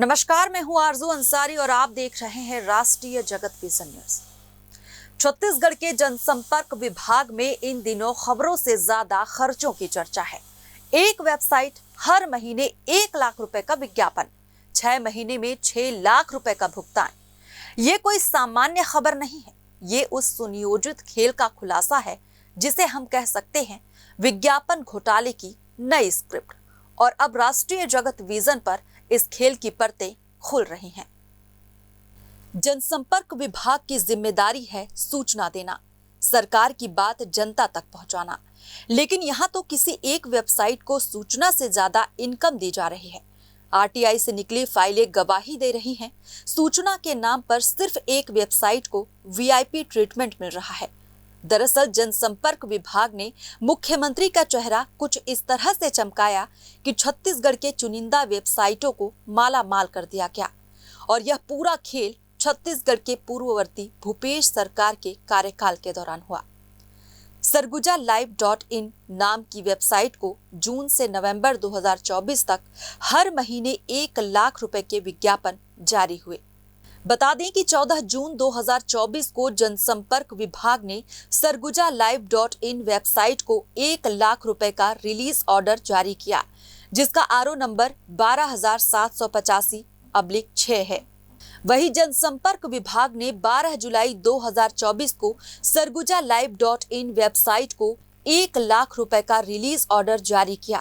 नमस्कार, मैं हूं आरजू अंसारी और आप देख रहे हैं राष्ट्रीय जगत विजन न्यूज। छत्तीसगढ़ के जनसंपर्क विभाग में इन दिनों खबरों से ज्यादा खर्चों की चर्चा है। एक वेबसाइट, हर महीने 1 लाख रुपए का विज्ञापन, 6 महीने में 6 लाख रुपए का भुगतान। ये कोई सामान्य खबर नहीं है, ये उस सुनियोजित खेल का खुलासा है जिसे हम कह सकते हैं विज्ञापन घोटाले की नई स्क्रिप्ट। और अब राष्ट्रीय जगत विजन पर इस खेल की परतें खुल रही हैं। जनसंपर्क विभाग की जिम्मेदारी है सूचना देना, सरकार की बात जनता तक पहुंचाना। लेकिन यहां तो किसी एक वेबसाइट को सूचना से ज्यादा इनकम दी जा रही है। आरटीआई से निकली फाइलें गवाही दे रही हैं, सूचना के नाम पर सिर्फ एक वेबसाइट को वीआईपी ट्रीटमेंट मिल रहा है। दरअसल जनसंपर्क विभाग ने मुख्यमंत्री का चेहरा कुछ इस तरह से चमकाया कि छत्तीसगढ़ के चुनिंदा वेबसाइटों को माला माल कर दिया गया। और यह पूरा खेल छत्तीसगढ़ के पूर्ववर्ती भूपेश सरकार के कार्यकाल के दौरान हुआ। sargujalive.in नाम की वेबसाइट को जून से नवंबर 2024 तक हर महीने 1 लाख रुपए के विज्ञापन जारी हुए। बता दें कि 14 जून 2024 को जनसंपर्क विभाग ने sargujalive.in वेबसाइट को 1 लाख रुपए का रिलीज ऑर्डर जारी किया, जिसका आरओ नंबर 12,785/6 है। वही जनसंपर्क विभाग ने 12 जुलाई 2024 को sargujalive.in वेबसाइट को 1 लाख रुपए का रिलीज ऑर्डर जारी किया,